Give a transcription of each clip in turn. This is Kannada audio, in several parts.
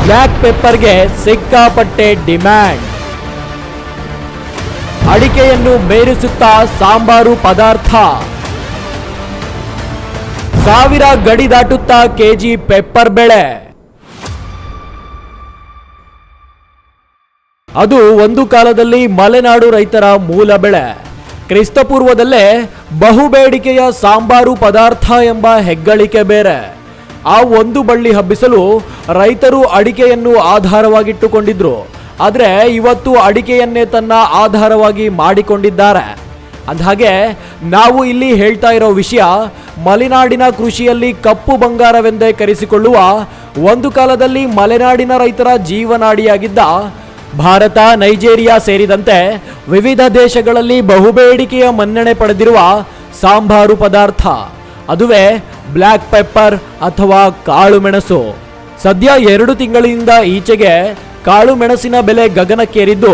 ಬ್ಲ್ಯಾಕ್ ಪೆಪ್ಪರ್ಗೆ ಸಿಕ್ಕಾಪಟ್ಟೆ ಡಿಮ್ಯಾಂಡ್. ಅಡಿಕೆಯನ್ನು ಬೇರಿಸುತ್ತಾ ಸಾಂಬಾರು ಪದಾರ್ಥ. 1000 ಗಡಿ ದಾಟುತ್ತಾ ಕೆಜಿ ಪೆಪ್ಪರ್ ಬೆಳೆ. ಅದು ಒಂದು ಕಾಲದಲ್ಲಿ ಮಲೆನಾಡು ರೈತರ ಮೂಲ ಬೆಳೆ. ಕ್ರಿಸ್ತಪೂರ್ವದಲ್ಲೇ ಬಹುಬೇಡಿಕೆಯ ಸಾಂಬಾರು ಪದಾರ್ಥ ಎಂಬ ಹೆಗ್ಗಳಿಕೆ ಬೇರೆ. ಆ ಒಂದು ಬಳ್ಳಿ ಹಬ್ಬಿಸಲು ರೈತರು ಅಡಿಕೆಯನ್ನು ಆಧಾರವಾಗಿಟ್ಟುಕೊಂಡಿದ್ರು. ಆದರೆ ಇವತ್ತು ಅಡಿಕೆಯನ್ನೇ ತನ್ನ ಆಧಾರವಾಗಿ ಮಾಡಿಕೊಂಡಿದ್ದಾರೆ. ಅಂದಹಾಗೆ ನಾವು ಇಲ್ಲಿ ಹೇಳ್ತಾ ಇರೋ ವಿಷಯ ಮಲೆನಾಡಿನ ಕೃಷಿಯಲ್ಲಿ ಕಪ್ಪು ಬಂಗಾರವೆಂದೇ ಕರೆಸಿಕೊಳ್ಳುವ ಒಂದು ಕಾಲದಲ್ಲಿ ಮಲೆನಾಡಿನ ರೈತರ ಜೀವನಾಡಿಯಾಗಿದ್ದ ಭಾರತ, ನೈಜೀರಿಯಾ ಸೇರಿದಂತೆ ವಿವಿಧ ದೇಶಗಳಲ್ಲಿ ಬಹುಬೇಡಿಕೆಯ ಮನ್ನಣೆ ಪಡೆದಿರುವ ಸಾಂಬಾರು ಪದಾರ್ಥ. ಅದುವೇ ಬ್ಲ್ಯಾಕ್ ಪೆಪ್ಪರ್ ಅಥವಾ ಕಾಳು ಮೆಣಸು. ಸದ್ಯ 2 ತಿಂಗಳಿಂದ ಈಚೆಗೆ ಕಾಳು ಮೆಣಸಿನ ಬೆಲೆ ಗಗನಕ್ಕೇರಿದ್ದು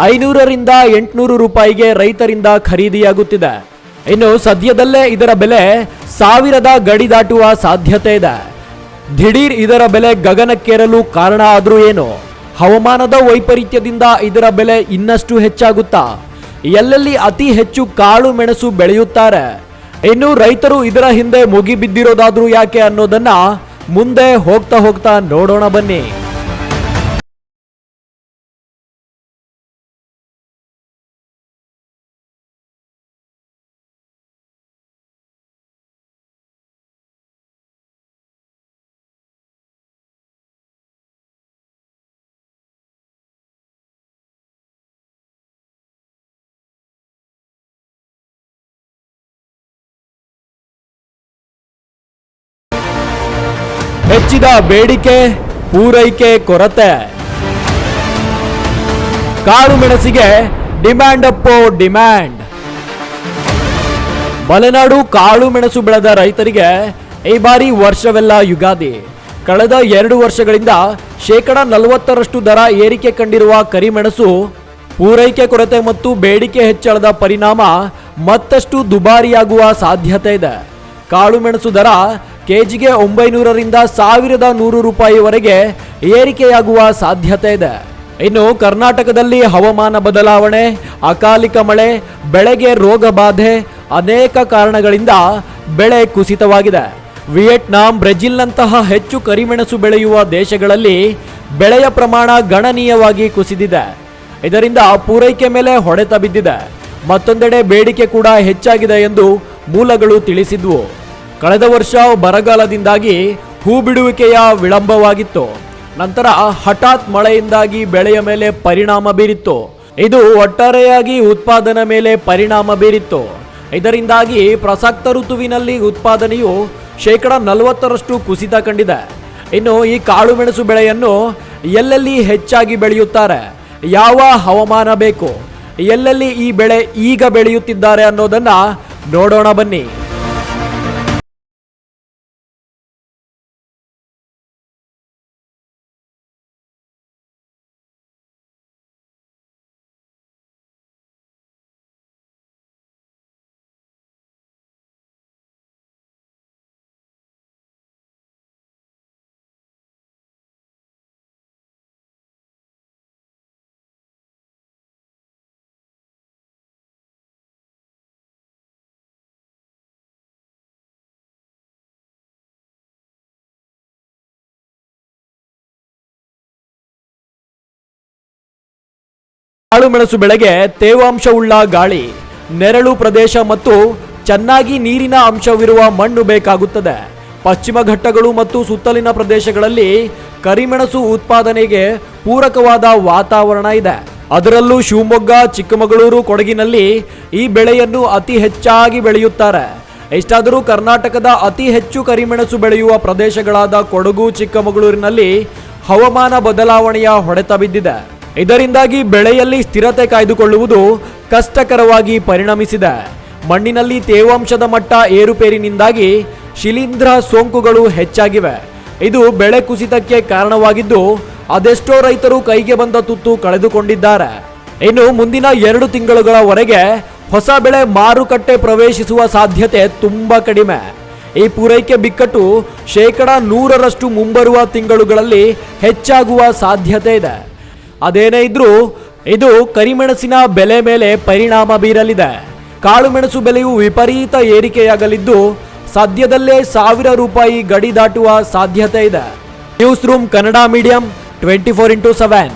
500ರಿಂದ 800 ರೂಪಾಯಿಗೆ ರೈತರಿಂದ ಖರೀದಿಯಾಗುತ್ತಿದೆ. ಇನ್ನು ಸದ್ಯದಲ್ಲೇ ಇದರ ಬೆಲೆ 1000 ಗಡಿ ದಾಟುವ ಸಾಧ್ಯತೆ ಇದೆ. ದಿಢೀರ್ ಇದರ ಬೆಲೆ ಗಗನಕ್ಕೇರಲು ಕಾರಣ ಆದ್ರೂ ಏನು? ಹವಾಮಾನದ ವೈಪರೀತ್ಯದಿಂದ ಇದರ ಬೆಲೆ ಇನ್ನಷ್ಟು ಹೆಚ್ಚಾಗುತ್ತಾ? ಎಲ್ಲೆಲ್ಲಿ ಅತಿ ಹೆಚ್ಚು ಕಾಳು ಮೆಣಸು ಬೆಳೆಯುತ್ತಾರೆ? ಇನ್ನು ರೈತರು ಇದರ ಹಿಂದೆ ಮುಗಿಬಿದ್ದಿರೋದಾದ್ರೂ ಯಾಕೆ ಅನ್ನೋದನ್ನ ಮುಂದೆ ಹೋಗ್ತಾ ನೋಡೋಣ ಬನ್ನಿ. ಹೆಚ್ಚಿದ ಬೇಡಿಕೆ, ಪೂರೈಕೆ ಕೊರತೆ. ಕಾಳು ಮೆಣಸಿಗೆ ಡಿಮ್ಯಾಂಡ್ ಅಪ್ಪೋ ಡಿಮ್ಯಾಂಡ್. ಮಲೆನಾಡು ಕಾಳು ಮೆಣಸು ಬೆಳೆದ ರೈತರಿಗೆ ಈ ಬಾರಿ ವರ್ಷವೆಲ್ಲ ಯುಗಾದಿ. ಕಳೆದ 2 ವರ್ಷಗಳಿಂದ 40% ದರ ಏರಿಕೆ ಕಂಡಿರುವ ಕರಿಮೆಣಸು ಪೂರೈಕೆ ಕೊರತೆ ಮತ್ತು ಬೇಡಿಕೆ ಹೆಚ್ಚಳದ ಪರಿಣಾಮ ಮತ್ತಷ್ಟು ದುಬಾರಿಯಾಗುವ ಸಾಧ್ಯತೆ ಇದೆ. ಕಾಳು ಮೆಣಸು ದರ ಕೆಜಿಗೆ 900ರಿಂದ 1100 ರೂಪಾಯಿವರೆಗೆ ಏರಿಕೆಯಾಗುವ ಸಾಧ್ಯತೆ ಇದೆ. ಇನ್ನು ಕರ್ನಾಟಕದಲ್ಲಿ ಹವಾಮಾನ ಬದಲಾವಣೆ, ಅಕಾಲಿಕ ಮಳೆ, ಬೆಳೆಗೆ ರೋಗ ಬಾಧೆ ಅನೇಕ ಕಾರಣಗಳಿಂದ ಬೆಳೆ ಕುಸಿತವಾಗಿದೆ. ವಿಯೆಟ್ನಾಂ, ಬ್ರೆಜಿಲ್ನಂತಹ ಹೆಚ್ಚು ಕರಿಮೆಣಸು ಬೆಳೆಯುವ ದೇಶಗಳಲ್ಲಿ ಬೆಳೆಯ ಪ್ರಮಾಣ ಗಣನೀಯವಾಗಿ ಕುಸಿದಿದೆ. ಇದರಿಂದ ಪೂರೈಕೆ ಮೇಲೆ ಹೊಡೆತ ಬಿದ್ದಿದೆ. ಮತ್ತೊಂದೆಡೆ ಬೇಡಿಕೆ ಕೂಡ ಹೆಚ್ಚಾಗಿದೆ ಎಂದು ಮೂಲಗಳು ತಿಳಿಸಿದ್ವು. ಕಳೆದ ವರ್ಷ ಬರಗಾಲದಿಂದಾಗಿ ಹೂ ಬಿಡುವಿಕೆಯ ವಿಳಂಬವಾಗಿತ್ತು. ನಂತರ ಹಠಾತ್ ಮಳೆಯಿಂದಾಗಿ ಬೆಳೆಯ ಮೇಲೆ ಪರಿಣಾಮ ಬೀರಿತ್ತು. ಇದು ಒಟ್ಟಾರೆಯಾಗಿ ಉತ್ಪಾದನೆ ಮೇಲೆ ಪರಿಣಾಮ ಬೀರಿತ್ತು. ಇದರಿಂದಾಗಿ ಪ್ರಸಕ್ತ ಋತುವಿನಲ್ಲಿ ಉತ್ಪಾದನೆಯು 40% ಕುಸಿತ ಕಂಡಿದೆ. ಇನ್ನು ಈ ಕಾಳು ಮೆಣಸು ಬೆಳೆಯನ್ನು ಎಲ್ಲೆಲ್ಲಿ ಹೆಚ್ಚಾಗಿ ಬೆಳೆಯುತ್ತಾರೆ, ಯಾವ ಹವಾಮಾನ ಬೇಕು, ಎಲ್ಲೆಲ್ಲಿ ಈ ಬೆಳೆ ಈಗ ಬೆಳೆಯುತ್ತಿದ್ದಾರೆ ಅನ್ನೋದನ್ನ ನೋಡೋಣ ಬನ್ನಿ. ಕಾಳು ಮೆಣಸು ಬೆಳೆಗೆ ತೇವಾಂಶವುಳ್ಳ ಗಾಳಿ, ನೆರಳು ಪ್ರದೇಶ ಮತ್ತು ಚೆನ್ನಾಗಿ ನೀರಿನ ಅಂಶವಿರುವ ಮಣ್ಣು ಬೇಕಾಗುತ್ತದೆ. ಪಶ್ಚಿಮ ಘಟ್ಟಗಳು ಮತ್ತು ಸುತ್ತಲಿನ ಪ್ರದೇಶಗಳಲ್ಲಿ ಕರಿಮೆಣಸು ಉತ್ಪಾದನೆಗೆ ಪೂರಕವಾದ ವಾತಾವರಣ ಇದೆ. ಅದರಲ್ಲೂ ಶಿವಮೊಗ್ಗ, ಚಿಕ್ಕಮಗಳೂರು, ಕೊಡಗಿನಲ್ಲಿ ಈ ಬೆಳೆಯನ್ನು ಅತಿ ಹೆಚ್ಚಾಗಿ ಬೆಳೆಯುತ್ತಾರೆ. ಇಷ್ಟಾದರೂ ಕರ್ನಾಟಕದ ಅತಿ ಹೆಚ್ಚು ಕರಿಮೆಣಸು ಬೆಳೆಯುವ ಪ್ರದೇಶಗಳಾದ ಕೊಡಗು, ಚಿಕ್ಕಮಗಳೂರಿನಲ್ಲಿ ಹವಾಮಾನ ಬದಲಾವಣೆಯ ಹೊಡೆತ ಬಿದ್ದಿದೆ. ಇದರಿಂದಾಗಿ ಬೆಳೆಯಲ್ಲಿ ಸ್ಥಿರತೆ ಕಾಯ್ದುಕೊಳ್ಳುವುದು ಕಷ್ಟಕರವಾಗಿ ಪರಿಣಮಿಸಿದೆ. ಮಣ್ಣಿನಲ್ಲಿ ತೇವಾಂಶದ ಮಟ್ಟ ಏರುಪೇರಿನಿಂದಾಗಿ ಶಿಲೀಂಧ್ರ ಸೋಂಕುಗಳು ಹೆಚ್ಚಾಗಿವೆ. ಇದು ಬೆಳೆ ಕುಸಿತಕ್ಕೆ ಕಾರಣವಾಗಿದ್ದು ಅದೆಷ್ಟೋ ರೈತರು ಕೈಗೆ ಬಂದ ತುತ್ತು ಕಳೆದುಕೊಂಡಿದ್ದಾರೆ. ಇನ್ನು ಮುಂದಿನ 2 ತಿಂಗಳುಗಳವರೆಗೆ ಹೊಸ ಬೆಳೆ ಮಾರುಕಟ್ಟೆ ಪ್ರವೇಶಿಸುವ ಸಾಧ್ಯತೆ ತುಂಬಾ ಕಡಿಮೆ. ಈ ಪೂರೈಕೆ ಬಿಕ್ಕಟ್ಟು 100% ಮುಂಬರುವ ತಿಂಗಳುಗಳಲ್ಲಿ ಹೆಚ್ಚಾಗುವ ಸಾಧ್ಯತೆ ಇದೆ. ಅದೇನೇ ಇದ್ರೂ ಇದು ಕರಿಮೆಣಸಿನ ಬೆಲೆ ಮೇಲೆ ಪರಿಣಾಮ ಬೀರಲಿದೆ. ಕಾಳುಮೆಣಸು ಬೆಲೆಯು ವಿಪರೀತ ಏರಿಕೆಯಾಗಲಿದ್ದು ಸದ್ಯದಲ್ಲೇ ₹1,000 ಗಡಿ ದಾಟುವ ಸಾಧ್ಯತೆ ಇದೆ. News room Kannada medium 24x7.